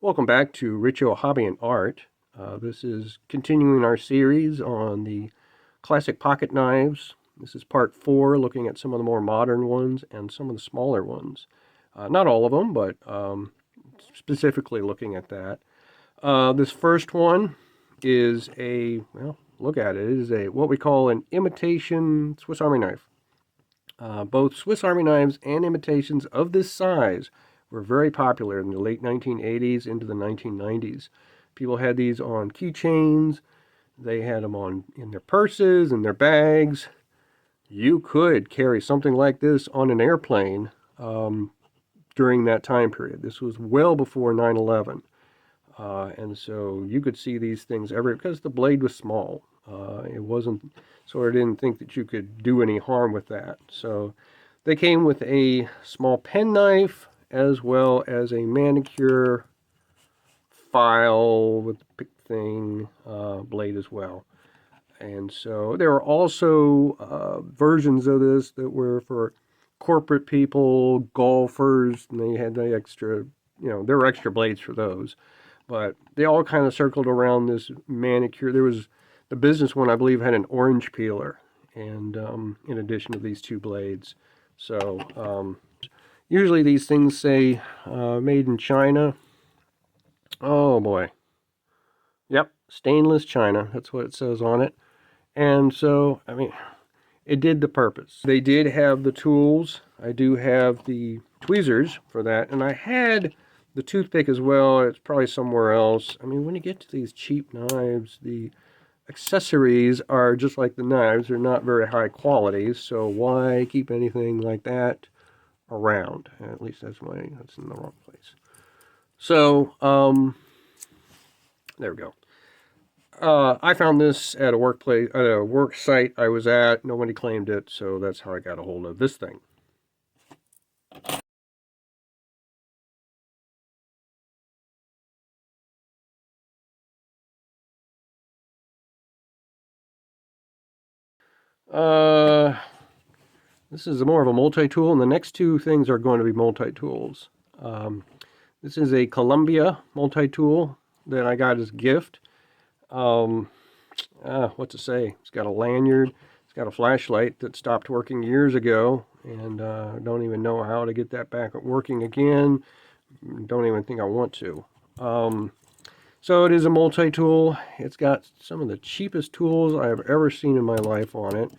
Welcome back to Richo Hobby and Art. This is continuing our series on the classic pocket knives. This is part 4, looking at some of the more modern ones and some of the smaller ones. Not all of them, but specifically looking at that. This first one is look at it. It is what we call an imitation Swiss Army knife. Both Swiss Army knives and imitations of this size were very popular in the late 1980s into the 1990s. People had these on keychains. They had them in their purses and their bags. You could carry something like this on an airplane during that time period. This was well before 9/11. And so you could see these things everywhere because the blade was small. It wasn't, so I didn't think that you could do any harm with that. So they came with a small penknife as well as a manicure file with the pick thing blade as well. And so there are also versions of this that were for corporate people, golfers, and they had the extra, there were extra blades for those. But they all kind of circled around this manicure. There was the business one, I believe, had an orange peeler, and in addition to these two blades. So usually these things say made in China. Oh boy. Yep, stainless China. That's what it says on it. And so, I mean, it did the purpose. They did have the tools. I do have the tweezers for that. And I had the toothpick as well. It's probably somewhere else. I mean, when you get to these cheap knives, the accessories are just like the knives. They're not very high quality. So why keep anything like that around? At least that's in the wrong place. So, there we go. I found this at a work site I was at. Nobody claimed it, so that's how I got a hold of this thing. This is more of a multi-tool, and the next two things are going to be multi-tools. This is a Columbia multi-tool that I got as a gift. What to say? It's got a lanyard. It's got a flashlight that stopped working years ago, and don't even know how to get that back working again. Don't even think I want to. So it is a multi-tool. It's got some of the cheapest tools I have ever seen in my life on it.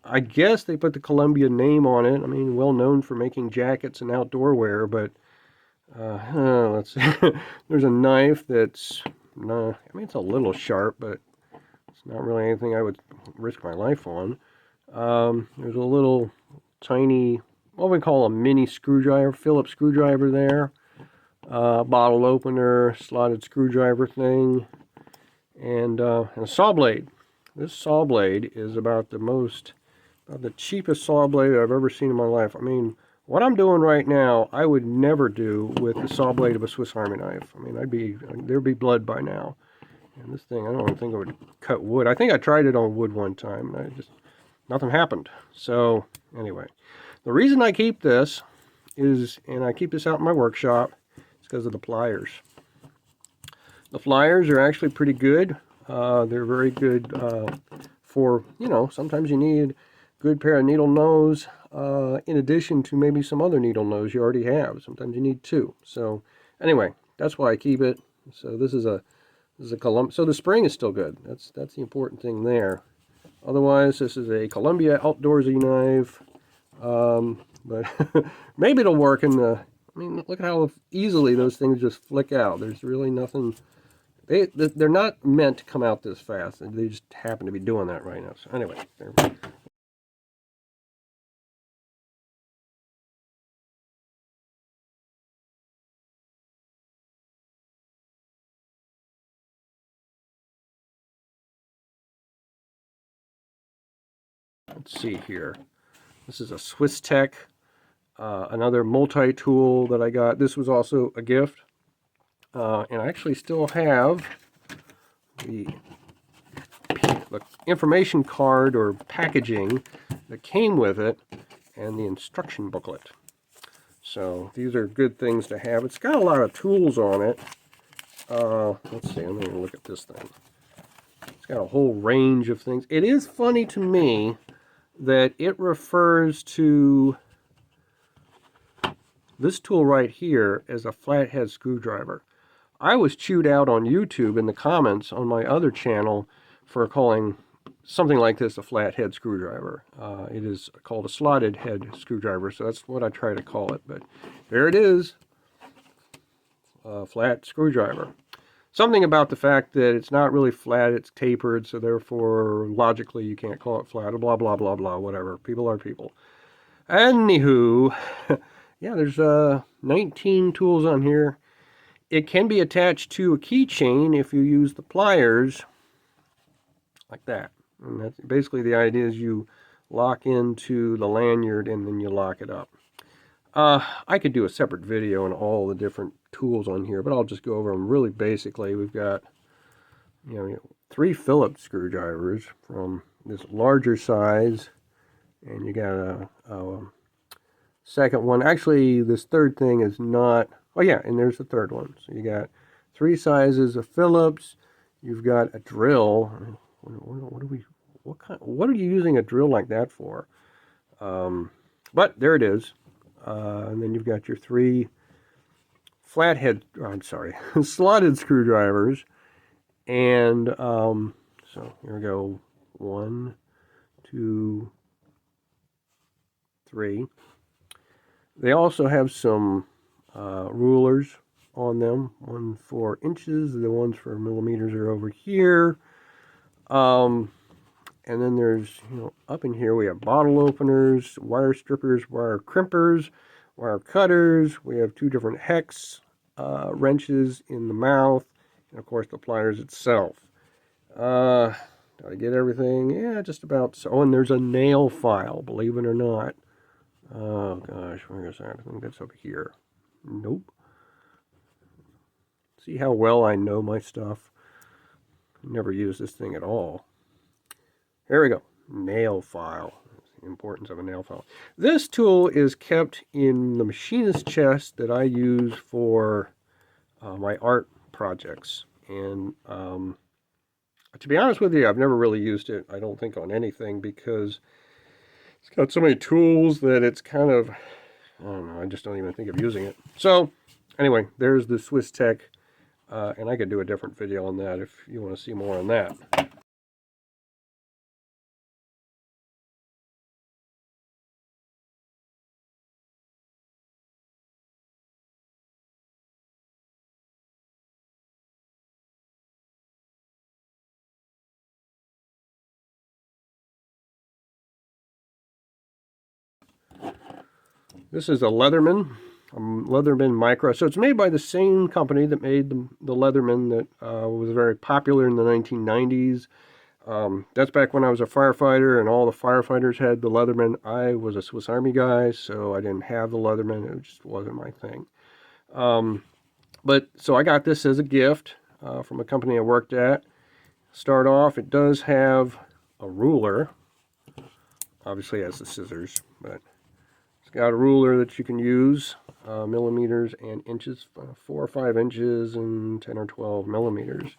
I guess they put the Columbia name on it. I mean, well known for making jackets and outdoor wear, but let's see. There's a knife that's, I mean, it's a little sharp, but it's not really anything I would risk my life on. There's a little tiny, what we call a mini screwdriver, Phillips screwdriver there. Bottle opener, slotted screwdriver thing, and a saw blade. This saw blade is about the cheapest saw blade I've ever seen in my life. I mean, what I'm doing right now, I would never do with the saw blade of a Swiss Army knife. I mean, there'd be blood by now. And this thing, I don't even think it would cut wood. I think I tried it on wood one time, and nothing happened. So, anyway, the reason I keep this is, and I keep this out in my workshop, is because of the pliers. The pliers are actually pretty good. They're very good for, sometimes you need a good pair of needle nose in addition to maybe some other needle nose you already have. Sometimes you need two. So anyway, that's why I keep it. So this is a Columbia. So the spring is still good. That's the important thing there. Otherwise, this is a Columbia outdoorsy knife. But maybe it'll work in the, I mean, look at how easily those things just flick out. There's really nothing. They're not meant to come out this fast. They just happen to be doing that right now. So anyway, let's see here. This is a Swiss Tech, another multi-tool that I got. This was also a gift. And I actually still have the information card or packaging that came with it and the instruction booklet. So these are good things to have. It's got a lot of tools on it. let's see, I'm going to look at this thing. It's got a whole range of things. It is funny to me that it refers to this tool right here as a flathead screwdriver. I was chewed out on YouTube in the comments on my other channel for calling something like this a flathead screwdriver. It is called a slotted head screwdriver, so that's what I try to call it. But there it is, a flat screwdriver. Something about the fact that it's not really flat, it's tapered, so therefore logically you can't call it flat, blah, blah, blah, blah, whatever. People are people. Anywho, yeah, there's 19 tools on here. It can be attached to a keychain if you use the pliers, like that. And that's basically the idea is you lock into the lanyard and then you lock it up. I could do a separate video on all the different tools on here, but I'll just go over them really basically. We've got, 3 Phillips screwdrivers from this larger size, and you got a second one. Actually, this third thing is not. Oh yeah, and there's the third one. So you got 3 sizes of Phillips. You've got a drill. What are you using a drill like that for? But there it is. And then you've got your 3 slotted screwdrivers. And so here we go. 1, 2, 3. They also have some rulers on them. One for inches. The ones for millimeters are over here. And then there's, up in here we have bottle openers, wire strippers, wire crimpers, wire cutters. We have 2 different hex wrenches in the mouth, and of course the pliers itself. Did I get everything? Yeah, just about so. Oh, and there's a nail file, believe it or not. Oh gosh, where is that? I think that's over here. Nope. See how well I know my stuff? Never use this thing at all. Here we go. Nail file. The importance of a nail file. This tool is kept in the machinist chest that I use for my art projects. And to be honest with you, I've never really used it, I don't think, on anything, because it's got so many tools that it's kind of, I don't know, I just don't even think of using it. So anyway, there's the Swiss Tech, and I could do a different video on that if you want to see more on that. This is a Leatherman Micra. So it's made by the same company that made the Leatherman that was very popular in the 1990s. That's back when I was a firefighter and all the firefighters had the Leatherman. I was a Swiss Army guy, so I didn't have the Leatherman. It just wasn't my thing. But so I got this as a gift from a company I worked at. Start off, it does have a ruler. Obviously it has the scissors, but got a ruler that you can use, millimeters and inches, 4 or 5 inches and 10 or 12 millimeters.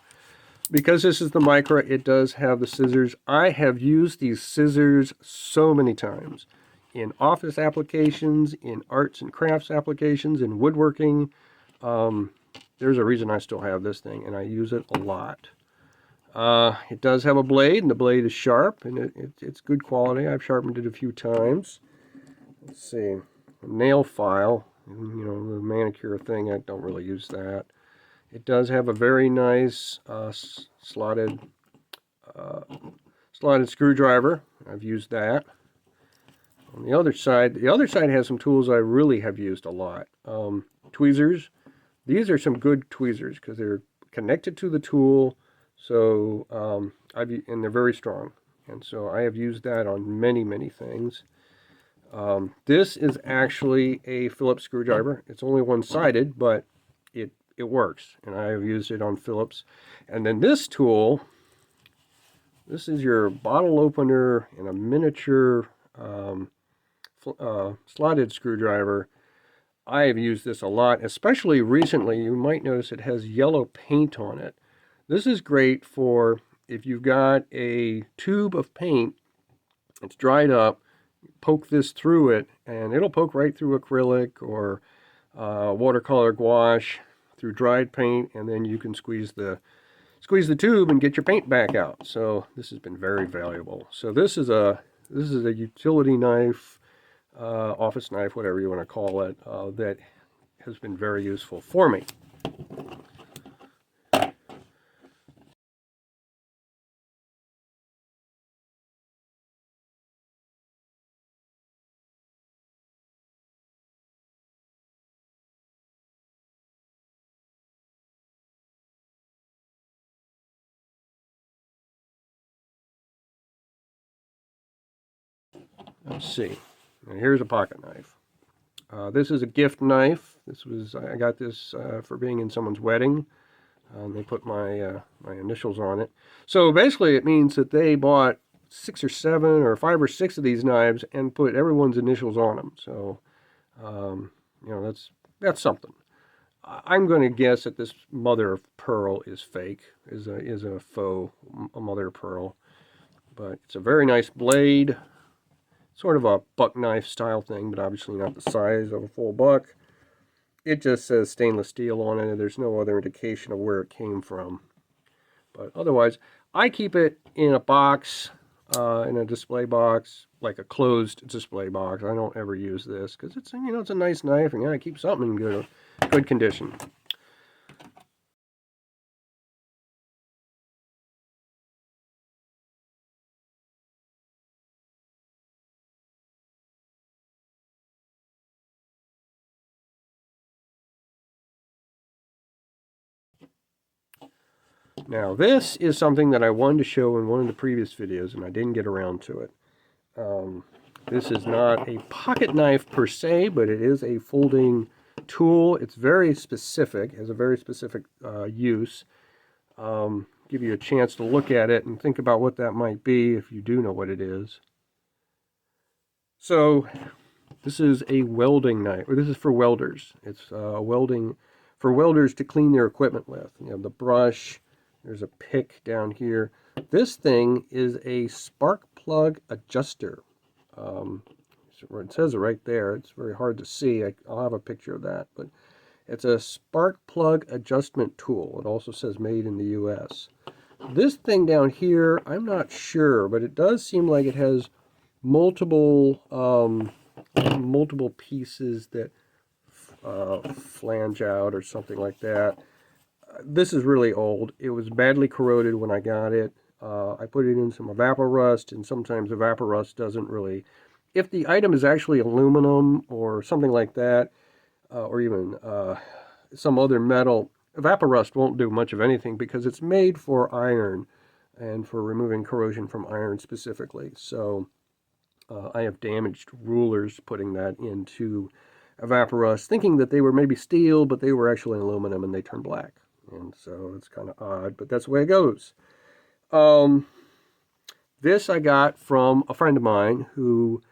Because this is the Micra, it does have the scissors. I have used these scissors so many times in office applications, in arts and crafts applications, in woodworking. There's a reason I still have this thing, and I use it a lot. It does have a blade, and the blade is sharp, and it's good quality. I've sharpened it a few times. Let's see, a nail file, the manicure thing, I don't really use that. It does have a very nice slotted screwdriver. I've used that. On the other side has some tools I really have used a lot. Tweezers. These are some good tweezers because they're connected to the tool, so and they're very strong. And so I have used that on many, many things. This is actually a Phillips screwdriver. It's only one-sided, but it works, and I have used it on Phillips. And then this tool, this is your bottle opener in a miniature slotted screwdriver. I have used this a lot, especially recently. You might notice it has yellow paint on it. This is great for if you've got a tube of paint, it's dried up, poke this through it, and it'll poke right through acrylic or watercolor gouache, through dried paint, and then you can squeeze the tube and get your paint back out. So this has been very valuable. So this is a utility knife, office knife, whatever you want to call it, that has been very useful for me. Let's see. And here's a pocket knife. This is a gift knife. I got this for being in someone's wedding. They put my initials on it. So basically, it means that they bought 6 or 7 or 5 or 6 of these knives and put everyone's initials on them. So that's something. I'm going to guess that this mother of pearl is fake, is a faux mother of pearl, but it's a very nice blade. Sort of a buck knife style thing, but obviously not the size of a full buck. It just says stainless steel on it, and there's no other indication of where it came from. But otherwise, I keep it in a box, in a display box, like a closed display box. I don't ever use this because it's a nice knife, and I keep something in good condition. Now, this is something that I wanted to show in one of the previous videos, and I didn't get around to it. This is not a pocket knife per se, but it is a folding tool. It's very specific, has a very specific use. Give you a chance to look at it and think about what that might be if you do know what it is. So, this is a welding knife, or this is for welders. It's for welders to clean their equipment with. The brush. There's a pick down here. This thing is a spark plug adjuster. It says it right there. It's very hard to see. I'll have a picture of that. But it's a spark plug adjustment tool. It also says made in the U.S. This thing down here, I'm not sure, but it does seem like it has multiple pieces that flange out or something like that. This is really old. It was badly corroded when I got it. I put it in some evaporust, and sometimes evaporust doesn't really... If the item is actually aluminum or something like that, or even some other metal, evaporust won't do much of anything because it's made for iron and for removing corrosion from iron specifically. So I have damaged rulers putting that into evaporust, thinking that they were maybe steel, but they were actually aluminum and they turned black. And so it's kind of odd, but that's the way it goes. This I got from a friend of mine who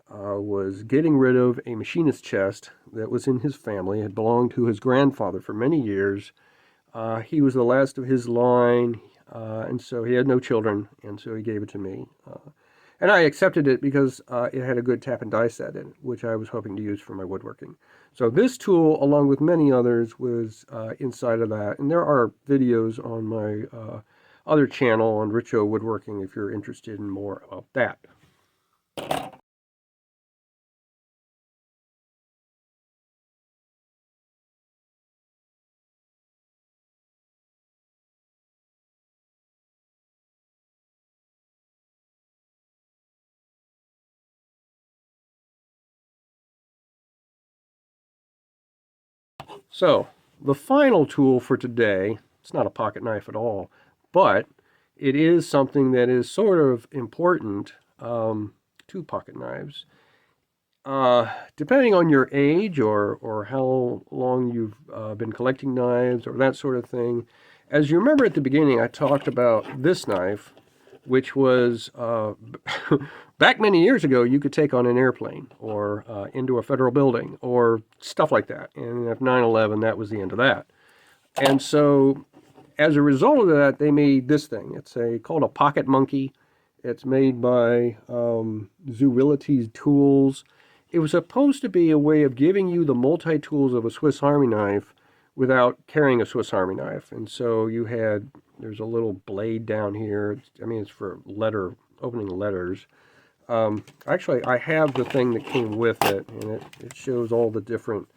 was getting rid of a machinist chest that was in his family. It had belonged to his grandfather for many years. He was the last of his line, and so he had no children, and so he gave it to me. And I accepted it because it had a good tap and die set in it, which I was hoping to use for my woodworking. So this tool, along with many others, was inside of that. And there are videos on my other channel on Richo Woodworking if you're interested in more about that. So, the final tool for today, it's not a pocket knife at all, but it is something that is sort of important to pocket knives. Depending on your age or how long you've been collecting knives or that sort of thing, as you remember at the beginning, I talked about this knife. which was back many years ago, you could take on an airplane or into a federal building or stuff like that. And after 9/11, that was the end of that. And so, as a result of that, they made this thing. It's called a pocket monkey. It's made by Zoology's Tools. It was supposed to be a way of giving you the multi-tools of a Swiss Army knife without carrying a Swiss Army knife. And so there's a little blade down here. It's for opening letters. Actually, I have the thing that came with it, and it shows all the different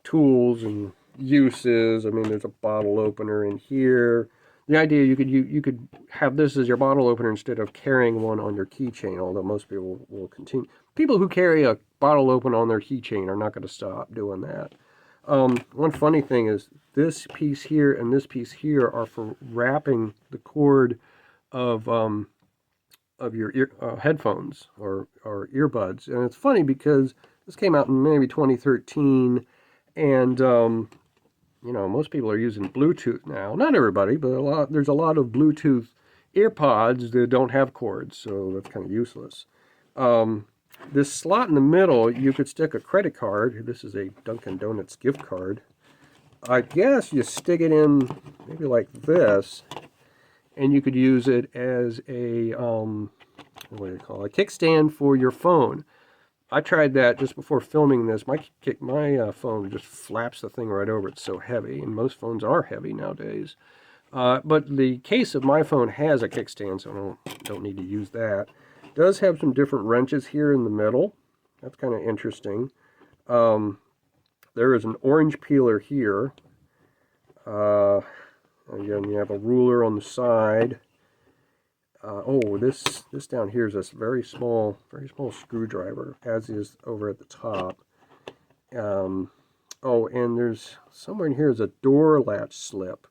tools and uses. There's a bottle opener in here. The idea you could have this as your bottle opener instead of carrying one on your keychain, although most people will continue. People who carry a bottle opener on their keychain are not going to stop doing that. One funny thing is this piece here and this piece here are for wrapping the cord of your headphones or earbuds. And it's funny because this came out in maybe 2013, and most people are using Bluetooth now. Not everybody, but there's a lot of Bluetooth earpods that don't have cords, so that's kind of useless. This slot in the middle, you could stick a credit card. This is a Dunkin' Donuts gift card. I guess you stick it in maybe like this, and you could use it as a what do you call it? A kickstand for your phone. I tried that just before filming this. My phone just flaps the thing right over. It's so heavy, and most phones are heavy nowadays. But the case of my phone has a kickstand, so I don't need to use that. It does have some different wrenches here in the middle. That's kind of interesting. There is an orange peeler here. Again, you have a ruler on the side. This down here is a very small screwdriver, as is over at the top. And there's somewhere in here is a door latch slip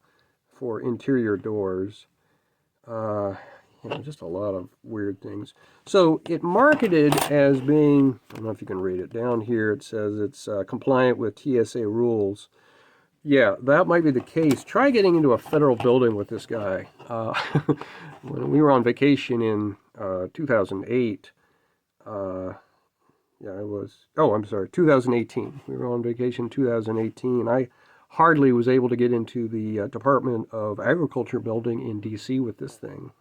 for interior doors. Just a lot of weird things. So it marketed as being, I don't know if you can read it down here, it says it's compliant with TSA rules. Yeah, that might be the case. Try getting into a federal building with this guy. When we were on vacation in 2008, it was, 2018. We were on vacation in 2018. I hardly was able to get into the Department of Agriculture building in D.C. with this thing.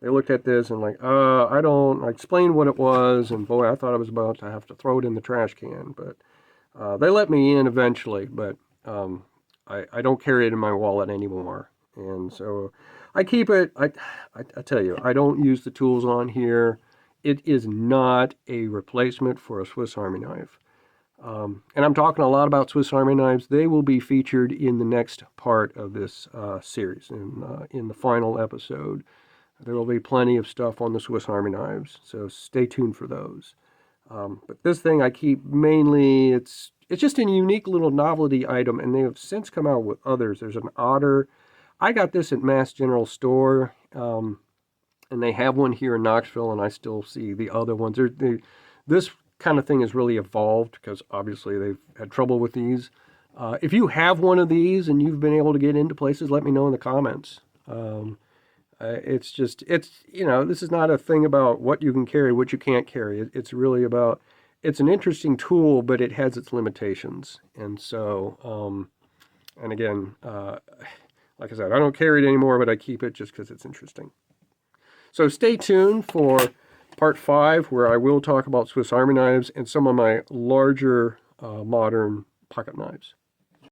They looked at this and I explained what it was, and boy, I thought I was about to have to throw it in the trash can, but they let me in eventually, but I don't carry it in my wallet anymore. And so I keep it, I tell you, I don't use the tools on here. It is not a replacement for a Swiss Army knife. And I'm talking a lot about Swiss Army knives. They will be featured in the next part of this series, in the final episode. There will be plenty of stuff on the Swiss Army knives, so stay tuned for those. But this thing I keep mainly, it's just a unique little novelty item, and they have since come out with others. There's an Otter. I got this at Mass General Store, and they have one here in Knoxville, and I still see the other ones. This kind of thing has really evolved because obviously they've had trouble with these. If you have one of these and you've been able to get into places, let me know in the comments. This is not a thing about what you can carry, what you can't carry. It's really about, it's an interesting tool, but it has its limitations. And so, and again, like I said, I don't carry it anymore, but I keep it just because it's interesting. So stay tuned for part 5, where I will talk about Swiss Army knives and some of my larger modern pocket knives.